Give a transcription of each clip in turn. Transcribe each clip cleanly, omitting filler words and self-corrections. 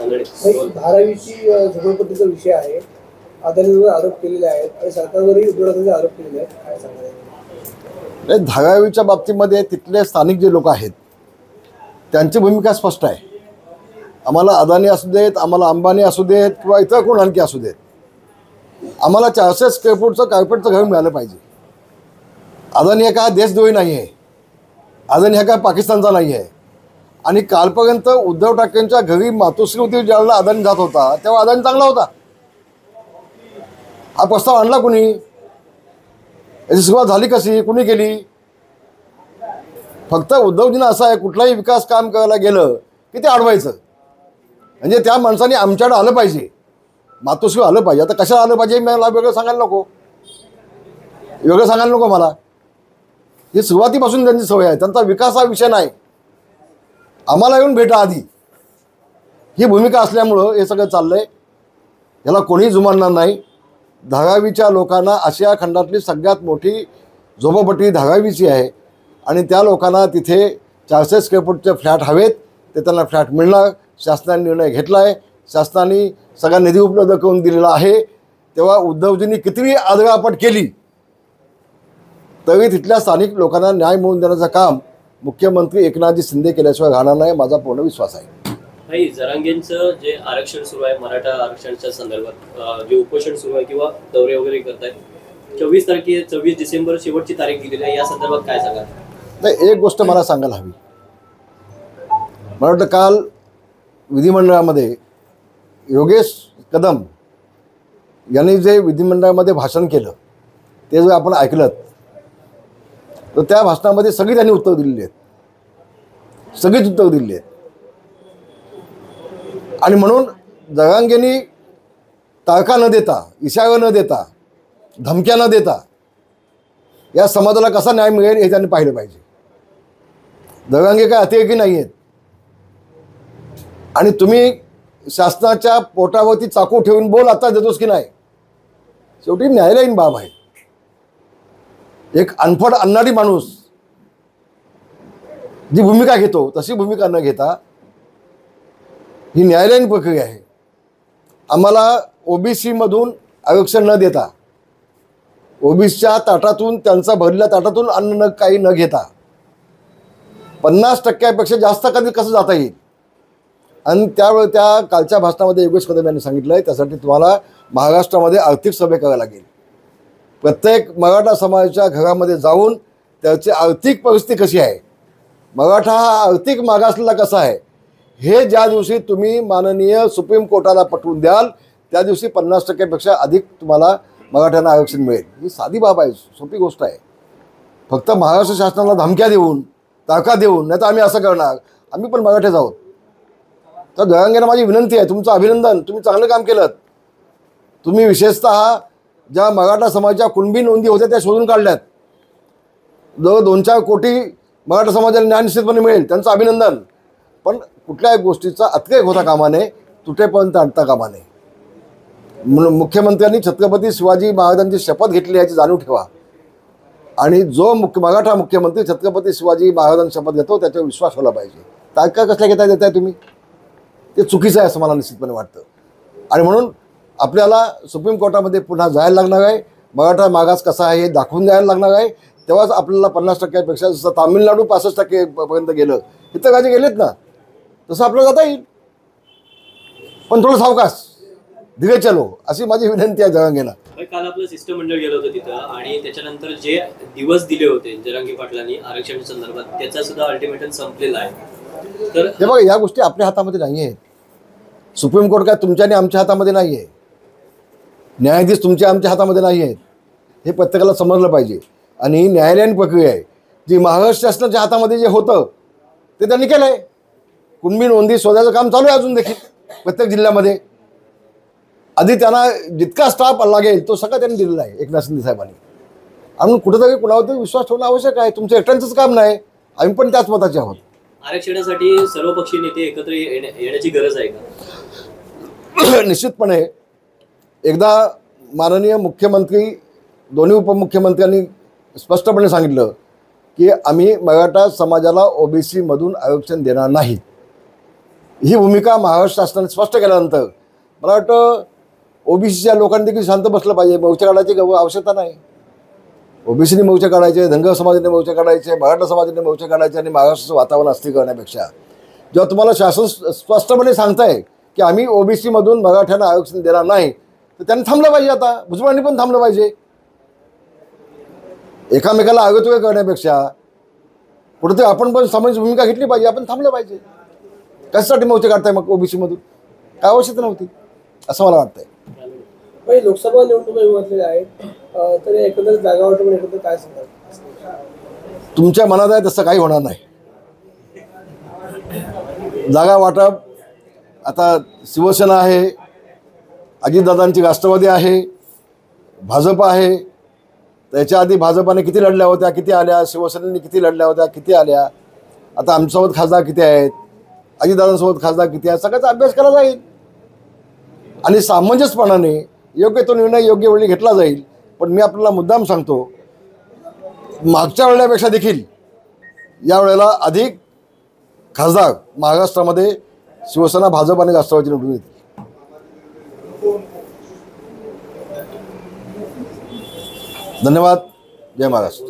धारावीची झोपडपट्टीचा विषय आहे. अदानीवर आरोप केलेले आहेत आणि सरकारवरही उद्धव आरोप केलेले आहेत. काय सांगायचं? धारावीच्या बाबतीमध्ये तिथले स्थानिक जे लोक आहेत त्यांची भूमिका स्पष्ट आहे. आम्हाला अदानी असू देत, आम्हाला अंबानी असू देत किंवा इतर कोण आणखी असू देत, आम्हाला 400 स्क्वेअर फूटचं कार्पेटचं घर मिळालं पाहिजे. अदानी हा काय देशद्रोही नाही आहे, अदानी हा काय पाकिस्तानचा नाही आहे. आणि कालपर्यंत उद्धव ठाकरेंच्या घरी मातोश्री होती, ज्यावेळेला अदानी जात होता तेव्हा अदानी चांगला होता. हा प्रस्ताव आणला कुणी, याची सुरुवात झाली कशी, कुणी केली? फक्त उद्धवजींना असं आहे, कुठलाही विकास काम करायला गेलं की ते अडवायचं. म्हणजे त्या माणसाने आमच्याकडे आलं पाहिजे, मातोश्री आलं पाहिजे. आता कशाला आलं पाहिजे मला वेगळं सांगायला नको, मला. ही सुरुवातीपासून त्यांची सवय आहे, त्यांचा विकास हा विषय नाही. आम्हाला येऊन भेटा आधी, ही भूमिका असल्यामुळं हे सगळं चाललंय. याला कोणीही जुमानणार नाही. धारावीच्या लोकांना आशिया खंडातली सगळ्यात मोठी झोपडपट्टी धारावीची आहे आणि त्या लोकांना तिथे 400 स्क्वेअर फूटचे फ्लॅट हवेत, ते त्यांना फ्लॅट मिळणार. शासनाने निर्णय घेतला आहे, शासनाने सगळा निधी उपलब्ध करून दिलेला आहे. तेव्हा उद्धवजींनी कितीही आदरापट केली तरी तिथल्या स्थानिक लोकांना न्याय मिळवून देण्याचं काम मुख्यमंत्री एकनाथजी शिंदे केल्याशिवाय राहणार नाही, माझा पूर्ण विश्वास आहे. भाई, जरांगेंचं जे आरक्षण सुरू आहे, मराठा आरक्षणाच्या संदर्भात जे उपोषण सुरू आहे किंवा दौरे वगैरे करतायत, 24 डिसेंबर शेवटची तारीख दिलेली आहे, या संदर्भात काय सांगा? नाही, एक गोष्ट मला सांगायला हवी. मला वाटतं काल विधिमंडळामध्ये योगेश कदम यांनी जे विधिमंडळामध्ये भाषण केलं ते जर आपण ऐकलं तर त्या भाषणामध्ये सगळी त्यांनी उत्तर दिलेली आहेत, सगळीच उत्तर दिलेली आहेत. आणि म्हणून जरांगेंनी तारखा न देता, इशारा न देता, धमक्या न देता या समाजाला कसा न्याय मिळेल हे त्यांनी पाहिलं पाहिजे. जरांगे काय अतिरेकी नाही आहेत. आणि तुम्ही शासनाच्या पोटावरती चाकू ठेवून बोल आता देतोस की नाही, शेवटी न्यायालयीन बाब आहे. एक अनफड अन्नाडी माणूस जी भूमिका घेतो तशी भूमिका न घेता ही न्यायालयीन प्रक्रिया आहे. आम्हाला ओबीसीमधून आरक्षण न देता, ओबीसीच्या ताटातून, त्यांचा भरलेल्या ताटातून अन्न न काही न घेता 50% जास्त कधी कसं जाता येईल. आणि त्यावेळी त्या कालच्या भाषणामध्ये योगेश कदम यांनी सांगितलं आहे, त्यासाठी तुम्हाला महाराष्ट्रामध्ये आर्थिक सर्वे करावा लागेल. प्रत्येक मराठा समाजाच्या घरामध्ये जाऊन त्याची आर्थिक परिस्थिती कशी आहे, मराठा हा आर्थिक मागासलेला कसा आहे, हे ज्या दिवशी तुम्ही माननीय सुप्रीम कोर्टाला पटवून द्याल त्या दिवशी 50% अधिक तुम्हाला मराठ्यांना आरक्षण मिळेल. ही साधी बाब आहे, सोपी गोष्ट आहे. फक्त महाराष्ट्र शासनाला धमक्या देऊन, तारखा देऊन, नाही तर आम्ही असं करणार, आम्ही पण मराठेच आहोत. तर जरांगेंना माझी विनंती आहे, तुमचं अभिनंदन, तुम्ही चांगलं काम केलं. तुम्ही विशेषतः ज्या मराठा समाजाच्या कुणबी नोंदी होत्या त्या शोधून काढल्यात. जवळ 2-4 कोटी मराठा समाजाला न्याय निश्चितपणे मिळेल, त्यांचं अभिनंदन. पण कुठल्याही गोष्टीचा अतिरेक होता कामा नये, तुटेपर्यंत आणता कामा नये. म्हणून मुख्यमंत्र्यांनी छत्रपती शिवाजी महाराजांची शपथ घेतली याची जाणीव ठेवा. आणि जो मराठा मुख्यमंत्री छत्रपती शिवाजी महाराजांची शपथ घेतो त्याच्यावर विश्वास ठेवला पाहिजे. तारखा कसल्या देताय तुम्ही, ते चुकीचं आहे असं मला निश्चितपणे वाटतं. आणि म्हणून आपल्याला सुप्रीम कोर्टामध्ये पुन्हा जायला लागणार आहे. मराठा मागास कसा आहे हे दाखवून द्यायला लागणार आहे. तेव्हाच आपल्याला 50% जसं तामिळनाडू 65% पर्यंत गेलं, इथं राज्य गेलेत ना, तसं आपल्याला जाता येईल. पण थोडं सावकाश, धीरे चलो, अशी माझी विनंती आहे जरांगेला. काल आपलं शिष्टमंडळ गेलं होतं तिथं आणि त्याच्यानंतर जे दिवस दिले होते जरांगे पाटलांनी आरक्षण संदर्भात त्याचा सुद्धा अल्टिमेटम संपलेला आहे. तर हे बघा, या गोष्टी आपल्या हातामध्ये नाही आहेत. सुप्रीम कोर्ट काय तुमच्या आणि आमच्या हातामध्ये नाही आहे, न्यायाधीश तुमच्या आमच्या हातामध्ये नाही आहेत, हे प्रत्येकाला समजलं पाहिजे. आणि ही न्यायालयीन प्रक्रिया आहे जी महाराष्ट्र शासनाच्या हातामध्ये जे होतं ते त्यांनी केलं आहे. कुणबी नोंदी शोधायचं काम चालू आहे अजून देखील प्रत्येक जिल्ह्यामध्ये. आधी त्यांना जितका स्टाफ लागेल तो सगळा त्यांनी दिलेला आहे एकनाथ शिंदे साहेबांनी. आणि कुठेतरी कुणावरती विश्वास ठेवणं आवश्यक आहे. तुमचं एकट्यांचंच काम नाही, आम्ही पण त्याच मताचे आहोत. आरक्षणासाठी सर्वपक्षीय नेते एकत्र येण्याची गरज आहे का? निश्चितपणे. एकदा माननीय मुख्यमंत्री, दोन्ही उपमुख्यमंत्र्यांनी स्पष्टपणे सांगितलं की आम्ही मराठा समाजाला ओबीसीमधून आरक्षण देणार नाही. ही भूमिका महाराष्ट्र शासनाने स्पष्ट केल्यानंतर मला वाटतं ओबीसीच्या लोकांनी देखील शांत बसलं पाहिजे. मोर्चा काढायची आवश्यकता नाही. ओबीसीने मोर्चा काढायचे, धनगर समाजाने मोर्चा काढायचे, मराठा समाजाने मोर्चा काढायचे आणि महाराष्ट्राचं वातावरण अस्थिर करण्यापेक्षा जेव्हा तुम्हाला शासन स्पष्टपणे सांगताय की आम्ही ओबीसीमधून मराठ्यांना आरक्षण देणार नाही, तर त्यांनी थांबलं पाहिजे. आता भुजबळांनी पण थांबलं पाहिजे. एकामेकाला आगतोय करण्यापेक्षा कुठेतरी आपण पण सामाजिक भूमिका घेतली पाहिजे. आपण थांबलं पाहिजे. कशासाठी मोर्चे काढताय मग ओबीसीमधून? काय आवश्यकता नव्हती असं मला वाटतंय. लोकसभा निवडणुका उभारलेल्या आहेत तर एकंदरीत जागा वाटप एकंदर काय सांगाल? तुमच्या मनात आहे तसं काही होणार नाही. जागा वाटप आता शिवसेना आहे, अजितदादांची राष्ट्रवादी आहे, भाजप आहे. त्याच्या आधी भाजपाने किती लढल्या होत्या, किती आल्या, शिवसेनेने किती लढल्या होत्या, किती आल्या. आता आमच्यासोबत खासदार किती आहेत, अजितदादांसोबत खासदार किती आहेत, सगळ्याचा अभ्यास केला जाईल आणि सामंजस्यपणाने योग्य तो निर्णय योग्य वेळी घेतला जाईल. पण मी आपल्याला मुद्दाम सांगतो, मागच्या वेळेपेक्षा देखील यावेळेला अधिक खासदार महाराष्ट्रामध्ये शिवसेना, भाजप आणि राष्ट्रवादी निवडून येतील. धन्यवाद. जय महाराष्ट्र.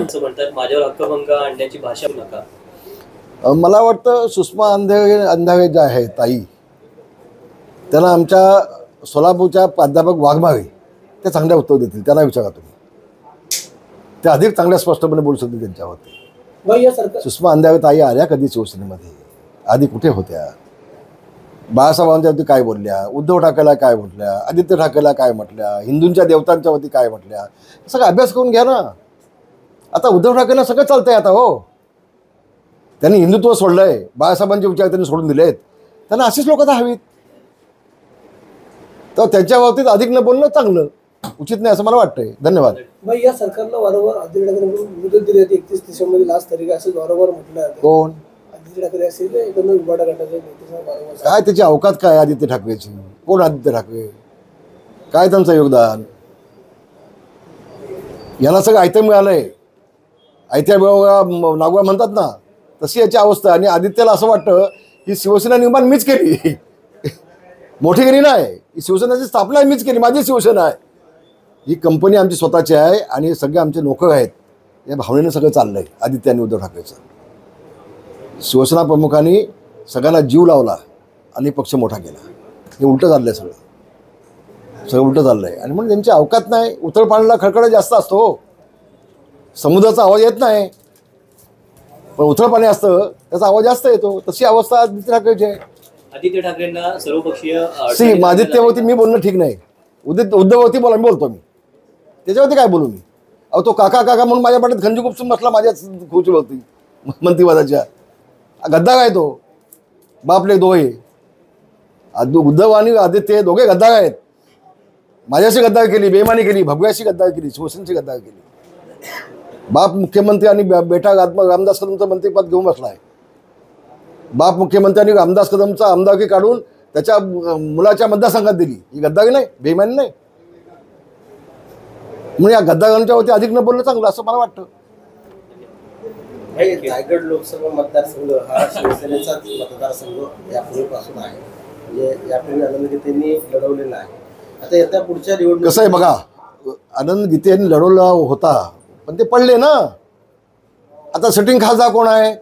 असं म्हणतात माझ्यावर हक्कभंग आणण्याची भाषा नका. मला वाटतं सुषमा अंधारे ज्या आहेत ताई, त्यांना आमच्या सोलापूरच्या प्राध्यापक वाघमारे ते चांगल्या उत्तर देतील. त्यांना विचारा तुम्ही, ते अधिक चांगल्या स्पष्टपणे बोलू शकतील त्यांच्यावरती. सुषमा अंधारे ताई आल्या कधी शिवसेनेमध्ये? आधी कुठे होत्या? बाळासाहेबांच्यावरती काय बोलल्या, उद्धव ठाकरेला काय म्हटल्या, आदित्य ठाकरेला काय म्हटल्या, हिंदूंच्या देवतांच्यावरती काय म्हटल्या, सगळं अभ्यास करून घ्या ना. आता उद्धव ठाकरेला सगळं चालतंय आता. हो, त्यांनी हिंदुत्व सोडलंय, बाळासाहेबांचे विचार त्यांनी सोडून दिलेत. त्यांना अशीच लोक आता हवीत. तर त्यांच्याबाबतीत अधिक न बोलणं चांगलं, उचित नाही असं मला वाटतंय. धन्यवाद. या सरकारला वारंवार आदित्य ठाकरे मुदत दिली होती 31 डिसेंबर लास्ट तारीख असं वारंवार म्हटलं जातं. कोण? आदित्य ठाकरे असेल, एकंदर उभाटा गटाचे वारंवार. काय त्याची अवकात काय आदित्य ठाकरेची? कोण आदित्य ठाकरे? काय त्यांचं योगदान? यांना सगळं आयतं मिळालंय. आयत्या नागवा म्हणतात ना, तशी याची अवस्था. आणि आदित्यला असं वाटतं की शिवसेना निर्माण मीच केली, मोठी केली नाही. ही शिवसेनेची स्थापना मीच केली, माझी शिवसेना आहे. ही कंपनी आमची स्वतःची आहे आणि सगळे आमचे नोकर आहेत. या भावनेनं सगळं चाललंय आदित्य आणि उद्धव ठाकरेचं. शिवसेना प्रमुखांनी सगळ्यांना जीव लावला आणि पक्ष मोठा केला. हे उलटं चाललंय, सगळं उलटं चाललंय. आणि म्हणून त्यांची अवकात नाही. उतळ पाण्याला खडखड जास्त असतो, समुद्राचा आवाज येत नाही, पण उथळ पाणी असतं त्याचा आवाज जास्त येतो. तशी अवस्था आदित्य ठाकरेची आहे. आदित्य ठाकरेंना सर्वपक्षीय आदित्यवरती मी बोलणं ठीक नाही. उद्धववरती बोला, मी बोलतो. मी त्याच्यावरती काय बोलू? मी तो काका काका म्हणून माझ्या पाठीत खंजी गुपसून बसला माझ्याच खुर्चीवरती मंत्रिपदाच्या. गद्दार आहे तो. बापले दोघे, उद्धव आणि आदित्य दोघे गद्दार आहेत. माझ्याशी गद्दार केली, बेमानी केली, भगव्याशी गद्दार केली, शिवसेनेची गद्दार केली. बाप मुख्यमंत्री आणि बेटा रामदास कदमचं मंत्रिपद घेऊन बसला आहे. बाप मुख्यमंत्र्यांनी रामदास कदमचा आमदारकी काढून त्याच्या मुलाच्या मतदारसंघात दिली. ही गद्दारी नाही, बेईमानी नाही. म्हणून या गद्दारांच्या वरती अधिक न बोलणं चांगलं असं मला वाटतं. रायगड लोकसभा मतदारसंघ हा शिवसेनेचाच मतदारसंघ यापूर्वीपासून आहे. म्हणजे यापूर्वी आनंद गीतेंनी लढवलेला आहे. आता येत्या पुढच्या निवडणूक कसं आहे बघा, आनंद गीते यांनी लढवला होता पण ते पडले ना. आता सिटिंग खासदार कोण आहे?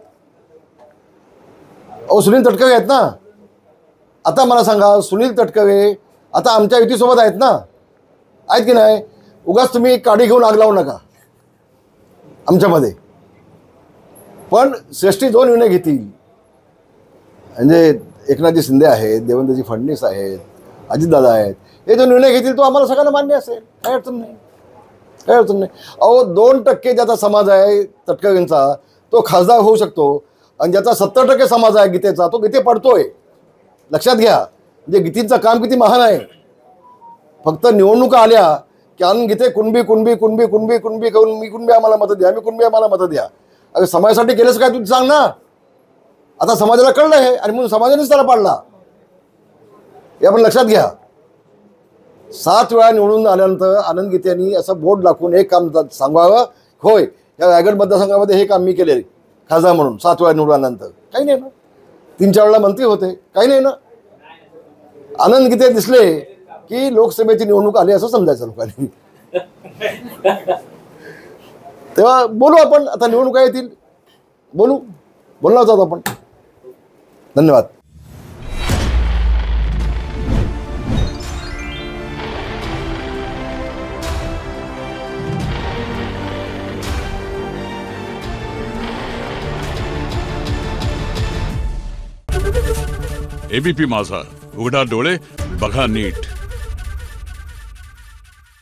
सुनील तटकरे आहेत ना. आता मला सांगा, सुनील तटकरे आता आमच्या युतीसोबत आहेत ना, आहेत की नाही? उगाच तुम्ही काडी घेऊन आग लावू नका आमच्यामध्ये. पण श्रेष्ठी दोन निर्णय घेतील, म्हणजे एकनाथजी शिंदे आहेत, देवेंद्रजी फडणवीस आहेत, अजितदादा आहेत. हे जो निर्णय घेतील तो आम्हाला सगळ्यांना मान्य असेल, काही अडचण नाही, काही अडचण नाही. 2% ज्याचा समाज आहे तटकरेंचा तो खासदार होऊ शकतो आणि ज्याचा 70% समाज आहे गीतेचा तो गीते पडतोय. लक्षात घ्या, म्हणजे गीतेचं काम किती महान आहे. फक्त निवडणुका आल्या की आनंद गीते कुणबी कुणबी कुणबी कुणबी कुणबी करून मी कुणबी आम्हाला मतं द्या, मी कुणबी आम्हाला मतं द्या. अरे समाजासाठी केलंच काय तू सांग ना. आता समाजाला कळलं आहे आणि म्हणून समाजानेच त्याला पाडला, हे आपण लक्षात घ्या. 7 वेळा निवडून आल्यानंतर आनंद गीते यांनी असं बोर्ड दाखवून एक काम सांगावं, होय या रायगड मतदारसंघामध्ये हे काम मी केले खासदार म्हणून 7 वेळा निवडून आल्यानंतर. काही नाही ना. 3-4 वेळा मंत्री होते, काही नाही ना. आनंद गीते दिसले की लोकसभेची निवडणूक आली असं समजायचं लोकांनी. तेव्हा बोलू आपण, आता निवडणुका येतील, बोलणार आहोत आपण. धन्यवाद. एबीपी माझा, उघडा डोळे बघा नीट.